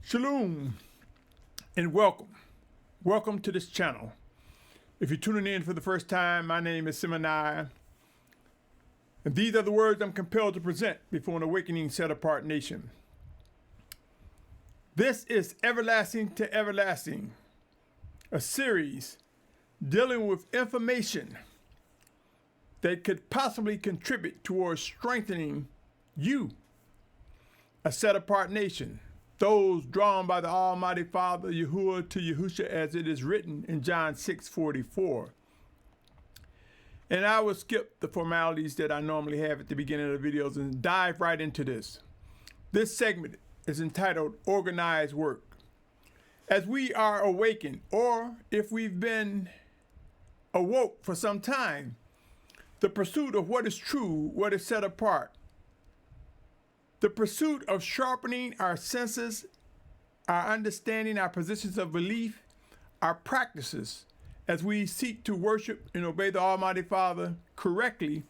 Shalum and welcome. Welcome to this channel. If you're tuning in for the first time, my name is Symmanayah, and these are the words I'm compelled to present before an awakening set-apart nation. This is Everlasting to Everlasting, a series dealing with information that could possibly contribute towards strengthening you, a set-apart nation, those drawn by the Almighty Father, Yahuah, to Yahusha, as it is written in John 6:44. And I will skip the formalities that I normally have at the beginning of the videos and dive right into this. This segment is entitled Organized Work. As we are awakened, or if we've been awoke for some time, the pursuit of what is true, what is set apart, the pursuit of sharpening our senses, our understanding, our positions of belief, our practices, as we seek to worship and obey the Almighty Father correctly,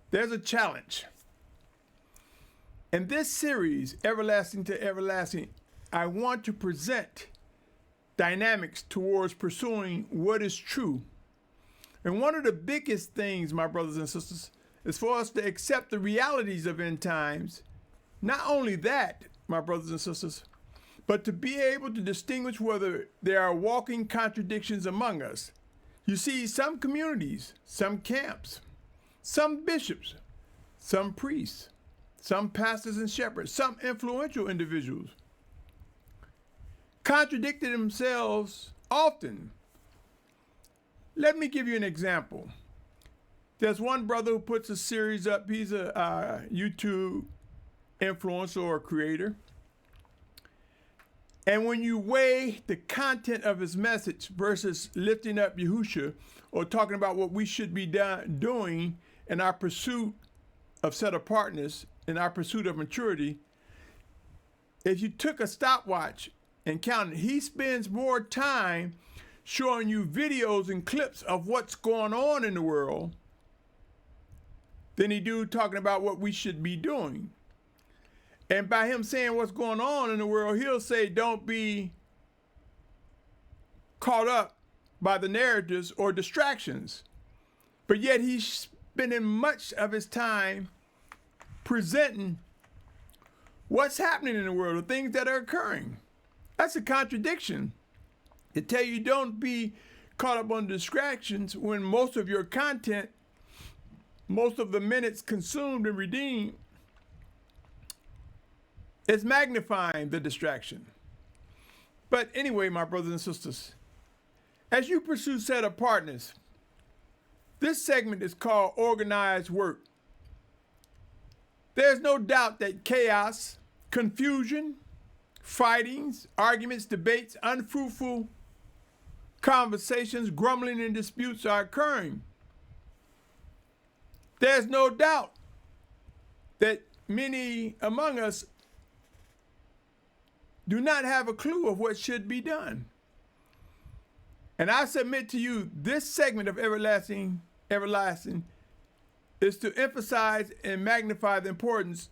there's a challenge. In this series, Everlasting to Everlasting, I want to present dynamics towards pursuing what is true. And one of the biggest things, my brothers and sisters, is for us to accept the realities of end times. Not only that, my brothers and sisters, but to be able to distinguish whether there are walking contradictions among us. You see, some communities, some camps, some bishops, some priests, some pastors and shepherds, some influential individuals contradicted themselves often. Let me give you an example. There's one brother who puts a series up. He's a YouTube influencer or creator. And when you weigh the content of his message versus lifting up Yahusha or talking about what we should be doing in our pursuit of set-apartness, in our pursuit of maturity, if you took a stopwatch and counted, he spends more time showing you videos and clips of what's going on in the world than he do talking about what we should be doing. And by him saying what's going on in the world, he'll say, don't be caught up by the narratives or distractions. But yet he's spending much of his time presenting what's happening in the world, the things that are occurring. That's a contradiction. To tell you don't be caught up on distractions when most of your content, most of the minutes consumed and redeemed, is magnifying the distraction. But anyway, my brothers and sisters, as you pursue set-apartness, this segment is called Organized Work. There's no doubt that chaos, confusion, fightings, arguments, debates, unfruitful conversations, grumbling, and disputes are occurring. There's no doubt that many among us do not have a clue of what should be done. And I submit to you, this segment of Everlasting is to emphasize and magnify the importance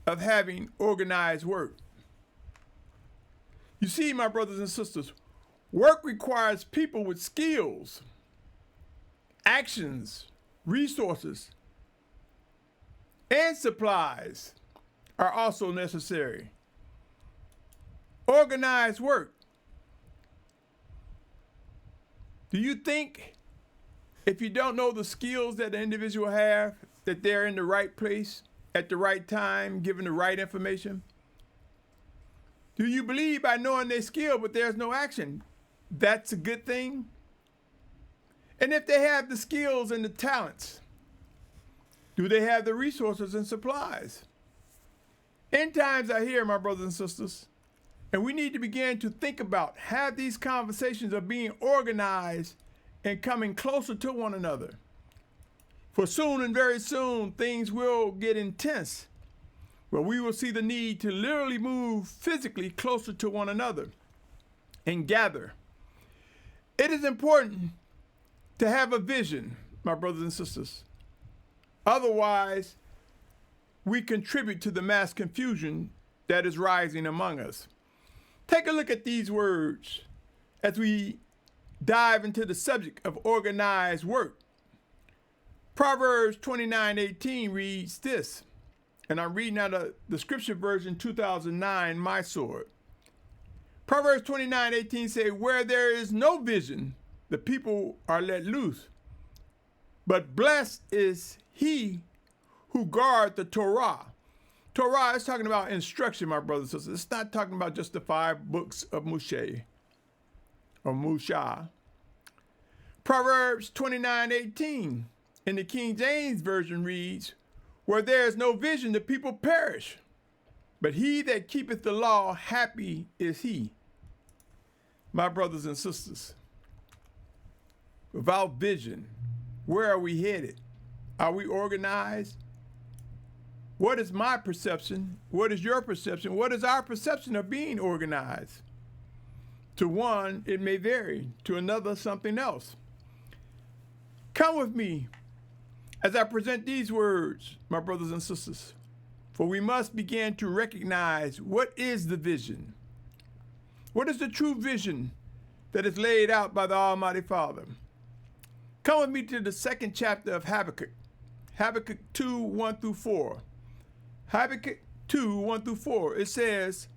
of having organized work. You see, my brothers and sisters, work requires people with skills, actions, resources, and supplies are also necessary. Organized work. Do you think if you don't know the skills that the individual have, that they're in the right place at the right time, given the right information? Do you believe by knowing their skill, but there's no action, that's a good thing? And if they have the skills and the talents, do they have the resources and supplies? End times are here, my brothers and sisters, and we need to begin to think about, have these conversations of being organized and coming closer to one another. For soon and very soon, things will get intense, where we will see the need to literally move physically closer to one another and gather. It is important to have a vision, my brothers and sisters. Otherwise, we contribute to the mass confusion that is rising among us. Take a look at these words as we dive into the subject of organized work. Proverbs 29:18 reads this, and I'm reading out of the scripture version 2009, my sword. Proverbs 29:18 says, where there is no vision, the people are let loose. But blessed is he who guard the Torah. Torah is talking about instruction, my brothers and sisters. It's not talking about just the 5 books of Moshe or Musha. Proverbs 29:18 in the King James Version reads, where there is no vision, the people perish. But he that keepeth the law, happy is he. My brothers and sisters, without vision, where are we headed? Are we organized? What is my perception? What is your perception? What is our perception of being organized? To one, it may vary. To another, something else. Come with me as I present these words, my brothers and sisters, for we must begin to recognize what is the vision. What is the true vision that is laid out by the Almighty Father? Come with me to the 2nd chapter of Habakkuk, Habakkuk 2:1-4. Habakkuk 2:1-4, it says,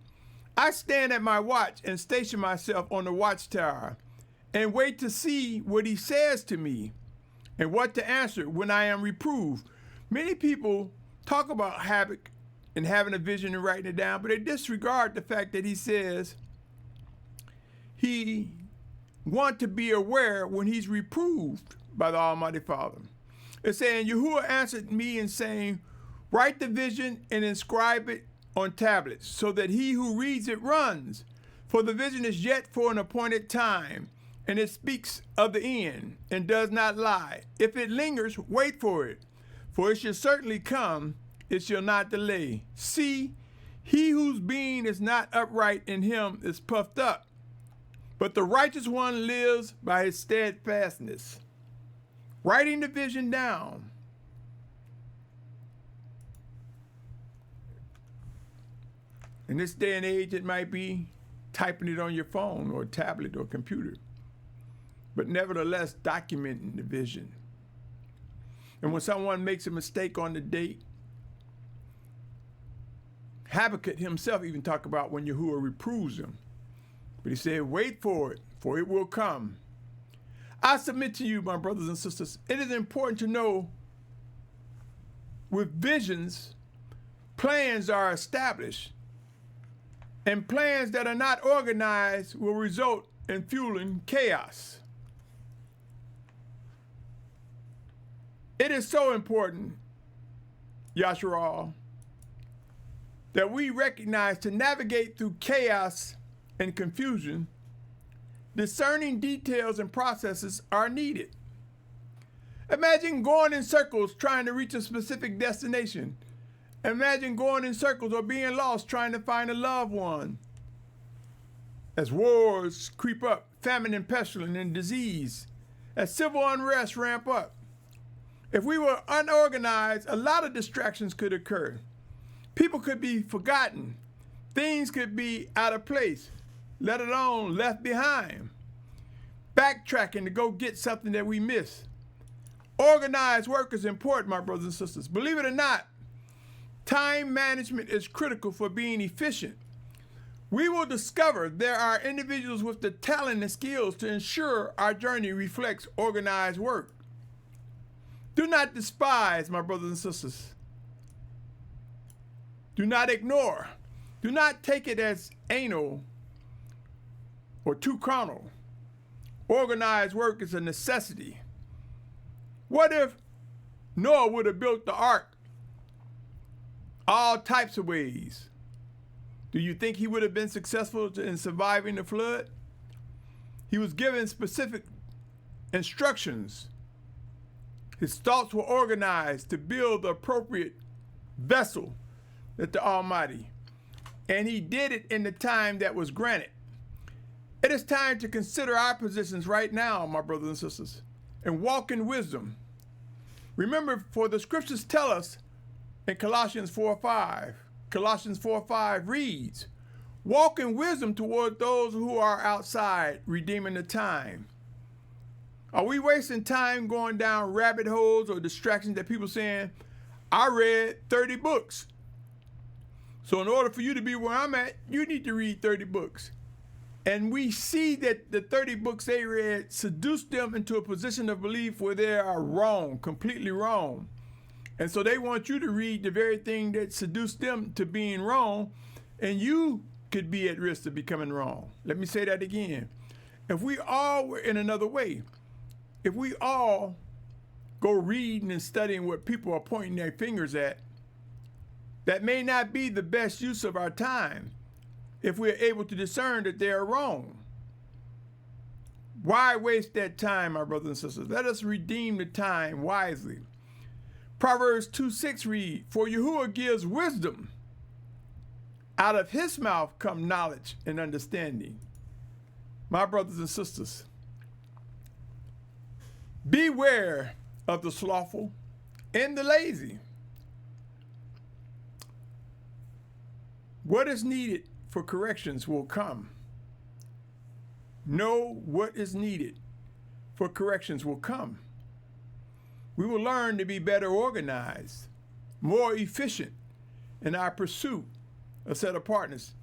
I stand at my watch and station myself on the watchtower and wait to see what he says to me and what to answer when I am reproved. Many people talk about Habakkuk and having a vision and writing it down, but they disregard the fact that he says he wants to be aware when he's reproved by the Almighty Father. It's saying, Yahuah answered me in saying, write the vision and inscribe it on tablets, so that he who reads it runs. For the vision is yet for an appointed time, and it speaks of the end, and does not lie. If it lingers, wait for it, for it shall certainly come, it shall not delay. See, he whose being is not upright in him is puffed up, but the righteous one lives by his steadfastness. Writing the vision down. In this day and age, it might be typing it on your phone or tablet or computer, but nevertheless documenting the vision. And when someone makes a mistake on the date, Habakkuk himself even talked about when Yahuah reproves him. But he said, wait for it, for it will come. I submit to you, my brothers and sisters, it is important to know with visions, plans are established, and plans that are not organized will result in fueling chaos. It is so important, Yahusha, that we recognize to navigate through chaos and confusion, discerning details and processes are needed. Imagine going in circles trying to reach a specific destination. Imagine going in circles or being lost trying to find a loved one. As wars creep up, famine and pestilence and disease, as civil unrest ramp up. If we were unorganized, a lot of distractions could occur. People could be forgotten. Things could be out of place, let alone left behind. Backtracking to go get something that we miss. Organized work is important, my brothers and sisters. Believe it or not, time management is critical for being efficient. We will discover there are individuals with the talent and skills to ensure our journey reflects organized work. Do not despise, my brothers and sisters. Do not ignore. Do not take it as anal or too carnal. Organized work is a necessity. What if Noah would have built the ark all types of ways? Do you think he would have been successful in surviving the flood? He was given specific instructions. His thoughts were organized to build the appropriate vessel that the Almighty, and he did it in the time that was granted. It is time to consider our positions right now, my brothers and sisters, and walk in wisdom. Remember, for the scriptures tell us in Colossians 4:5, Colossians 4:5 reads, walk in wisdom toward those who are outside, redeeming the time. Are we wasting time going down rabbit holes or distractions that people saying, I read 30 books. So in order for you to be where I'm at, you need to read 30 books. And we see that the 30 books they read seduced them into a position of belief where they are wrong, completely wrong. And so they want you to read the very thing that seduced them to being wrong, and you could be at risk of becoming wrong. Let me say that again. If we all were in another way, if we all go reading and studying what people are pointing their fingers at, that may not be the best use of our time if we're able to discern that they are wrong. Why waste that time, my brothers and sisters? Let us redeem the time wisely. Proverbs 2:6 read, for Yahuah gives wisdom. Out of his mouth come knowledge and understanding. My brothers and sisters, beware of the slothful and the lazy. What is needed for corrections will come. Know what is needed for corrections will come. We will learn to be better organized, more efficient in our pursuit of set apartness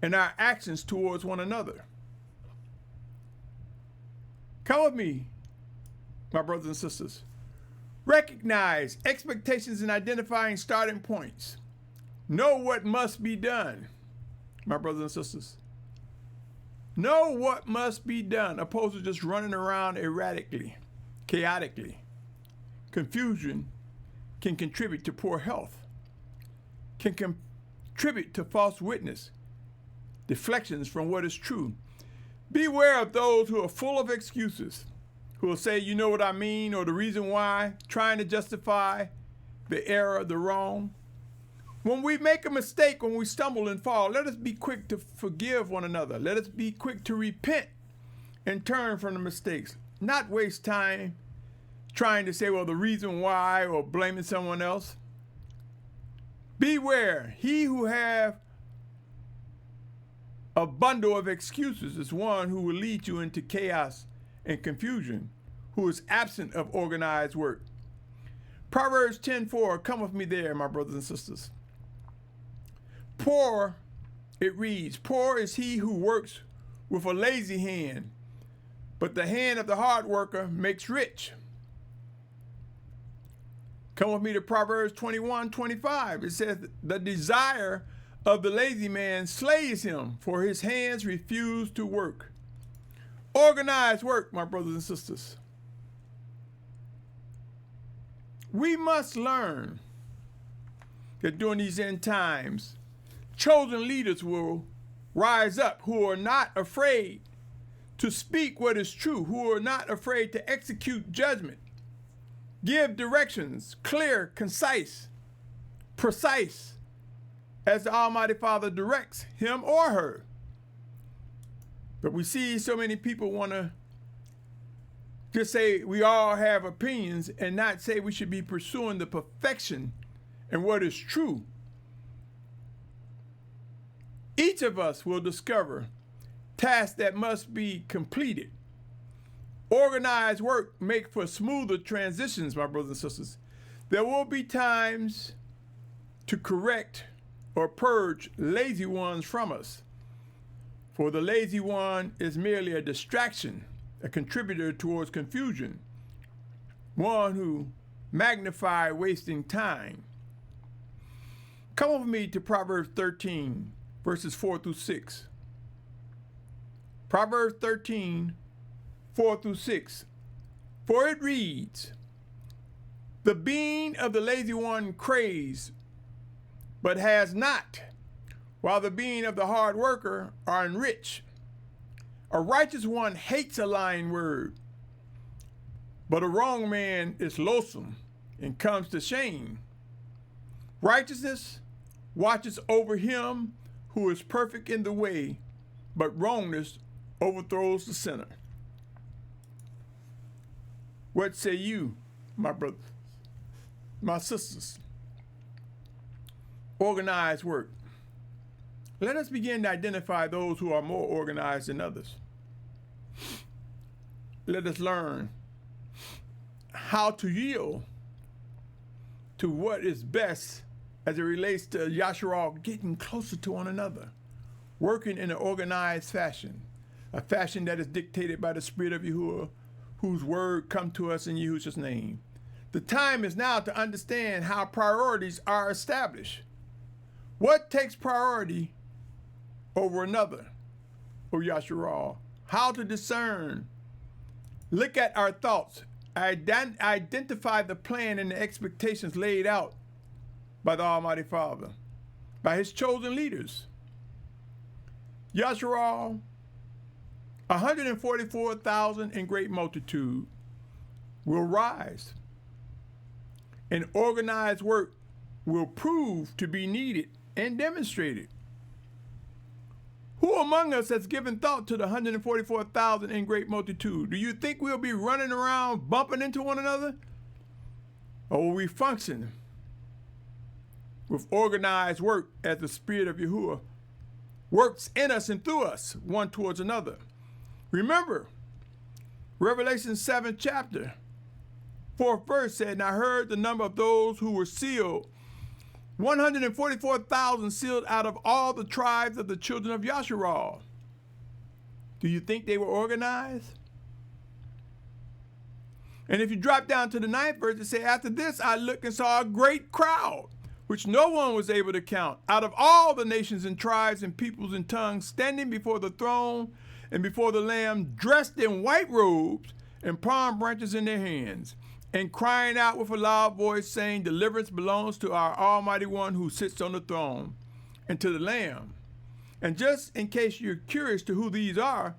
and our actions towards one another. Come with me, my brothers and sisters. Recognize expectations and identifying starting points. Know what must be done, my brothers and sisters. Know what must be done, opposed to just running around erratically, chaotically. Confusion can contribute to poor health, can contribute to false witness, deflections from what is true. Beware of those who are full of excuses, who will say, you know what I mean, or the reason why, trying to justify the error, the wrong. When we make a mistake, when we stumble and fall, let us be quick to forgive one another. Let us be quick to repent and turn from the mistakes. Not waste time trying to say, well, the reason why, or blaming someone else. Beware, he who have a bundle of excuses is one who will lead you into chaos and confusion, who is absent of organized work. Proverbs 10:4, come with me there, my brothers and sisters. Poor, it reads, poor is he who works with a lazy hand, but the hand of the hard worker makes rich. Come with me to Proverbs 21:25. It says, the desire of the lazy man slays him, for his hands refuse to work. Organized work, my brothers and sisters. We must learn that during these end times, chosen leaders will rise up who are not afraid to speak what is true, who are not afraid to execute judgment, give directions, clear, concise, precise, as the Almighty Father directs him or her. But we see so many people want to just say we all have opinions and not say we should be pursuing the perfection and what is true. Each of us will discover tasks that must be completed. Organized work make for smoother transitions, my brothers and sisters. There will be times to correct or purge lazy ones from us. For the lazy one is merely a distraction, a contributor towards confusion, one who magnifies wasting time. Come with me to Proverbs 13, verses 4 through 6. Proverbs 13, 4 through 6. For it reads, the being of the lazy one craves, but has not, while the being of the hard worker are enriched. A righteous one hates a lying word, but a wrong man is loathsome and comes to shame. Righteousness watches over him who is perfect in the way, but wrongness overthrows the sinner. What say you, my brothers, my sisters? organized work. Let us begin to identify those who are more organized than others. Let us learn how to yield to what is best as it relates to Yahusha getting closer to one another, working in an organized fashion, a fashion that is dictated by the Spirit of Yahuah, whose word come to us in Yahusha's name. The time is now to understand how priorities are established. What takes priority over another, or Yahusha? How to discern. Look at our thoughts. Identify the plan and the expectations laid out by the Almighty Father, by his chosen leaders. Yahusha, 144,000 in great multitude will rise, and organized work will prove to be needed and demonstrated. Who among us has given thought to the 144,000 in great multitude? Do you think we'll be running around bumping into one another? Or will we function with organized work as the Spirit of Yahuah works in us and through us, one towards another? Remember, Revelation 7th chapter, 4th verse said, "And I heard the number of those who were sealed, 144,000 sealed out of all the tribes of the children of Yahusha." Do you think they were organized? And if you drop down to the 9th verse, it says, "After this I looked and saw a great crowd, which no one was able to count, out of all the nations and tribes and peoples and tongues, standing before the throne and before the Lamb, dressed in white robes and palm branches in their hands, and crying out with a loud voice, saying, Deliverance belongs to our Almighty One who sits on the throne, and to the Lamb." And just in case you're curious to who these are,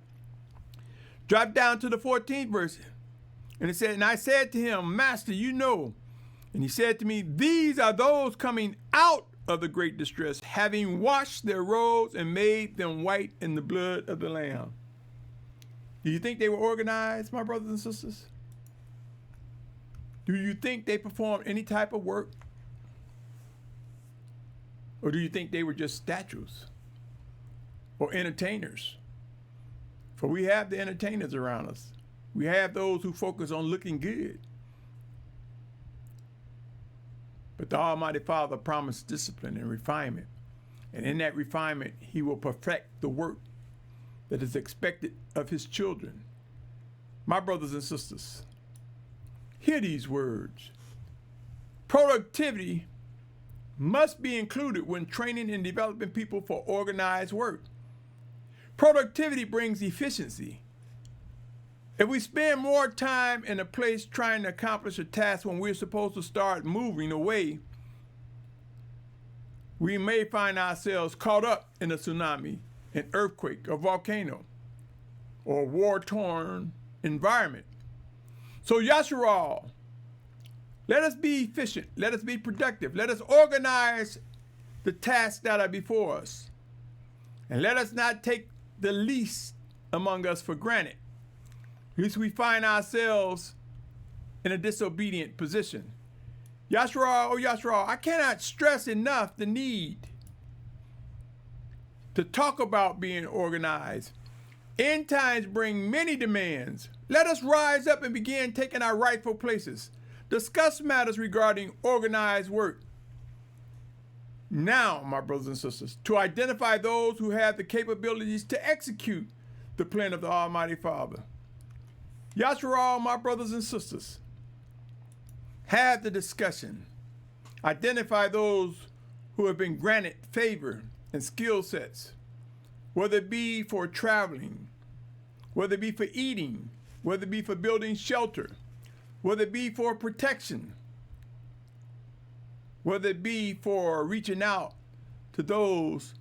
drop down to the 14th verse. And it said, "And I said to him, Master, you know." And he said to me, "These are those coming out of the great distress, having washed their robes and made them white in the blood of the Lamb." Do you think they were organized, my brothers and sisters? Do you think they performed any type of work? Or do you think they were just statues or entertainers? For we have the entertainers around us. We have those who focus on looking good. But the Almighty Father promised discipline and refinement. And in that refinement, he will perfect the work that is expected of his children. My brothers and sisters, hear these words. Productivity must be included when training and developing people for organized work. Productivity brings efficiency. If we spend more time in a place trying to accomplish a task when we're supposed to start moving away, we may find ourselves caught up in a tsunami, an earthquake, a volcano, or a war-torn environment. So Yahusha, let us be efficient. Let us be productive. Let us organize the tasks that are before us. And let us not take the least among us for granted, lest we find ourselves in a disobedient position. Yahusha, oh Yahusha, I cannot stress enough the need to talk about being organized. End times bring many demands. Let us rise up and begin taking our rightful places. Discuss matters regarding organized work. Now, my brothers and sisters, to identify those who have the capabilities to execute the plan of the Almighty Father. Yahusha, my brothers and sisters, have the discussion. Identify those who have been granted favor and skill sets, whether it be for traveling, whether it be for eating, whether it be for building shelter, whether it be for protection, whether it be for reaching out to those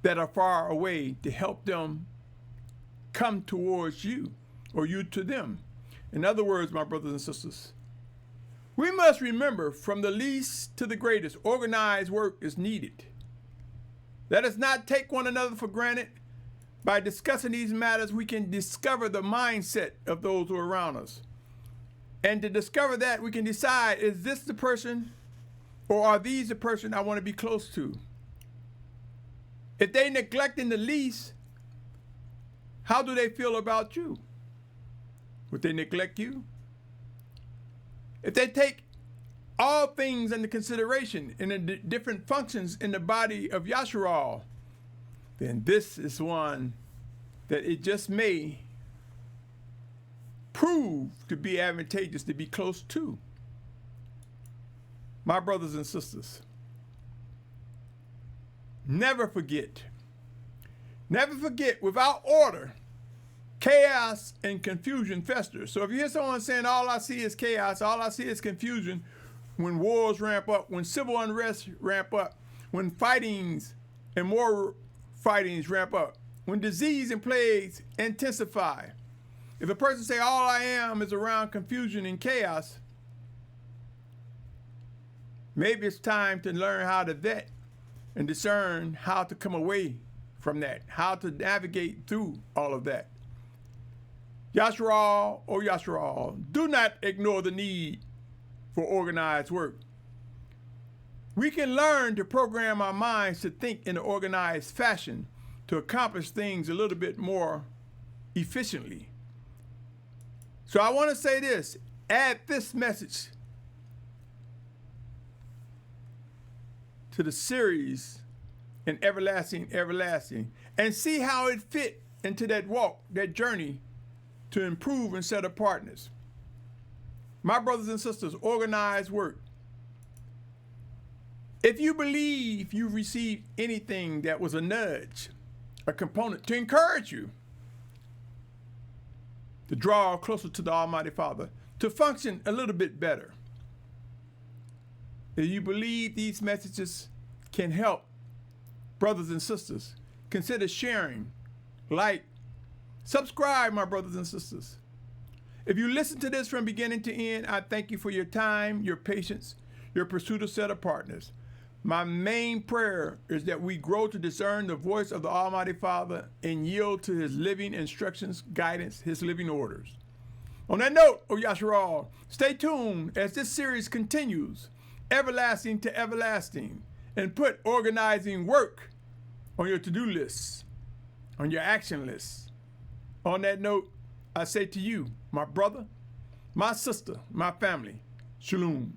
that are far away to help them come towards you or you to them. In other words, my brothers and sisters, we must remember from the least to the greatest, organized work is needed. Let us not take one another for granted. By discussing these matters, we can discover the mindset of those who are around us. And to discover that, we can decide, is this the person Or are these the person I want to be close to? If they neglecting the least, how do they feel about you? Would they neglect you? If they take all things into consideration in the different functions in the body of Yahusha, then this is one that it just may prove to be advantageous to be close to. My brothers and sisters, never forget, without order, chaos and confusion fester. So if you hear someone saying, all I see is chaos, all I see is confusion, when wars ramp up, when civil unrest ramp up, when fightings and more fightings ramp up, when disease and plagues intensify, if a person say all I am is around confusion and chaos, maybe it's time to learn how to vet and discern how to come away from that, how to navigate through all of that. Yahusha, oh Yahusha, do not ignore the need for organized work. We can learn to program our minds to think in an organized fashion to accomplish things a little bit more efficiently. So I want to say this, add this message to the series in Everlasting, and see how it fit into that walk, that journey to improve and set apartness. My brothers and sisters, organized work. If you believe you received anything that was a nudge, a component to encourage you to draw closer to the Almighty Father, to function a little bit better, if you believe these messages can help brothers and sisters, consider sharing, like, subscribe, my brothers and sisters. If you listen to this from beginning to end, I thank you for your time, your patience, your pursuit of set apartness. My main prayer is that we grow to discern the voice of the Almighty Father and yield to his living instructions, guidance, his living orders. On that note, O Yahusha, stay tuned as this series continues, everlasting to everlasting, and put organizing work on your to-do lists, on your action lists. On that note, I say to you, my brother, my sister, my family, Shalum.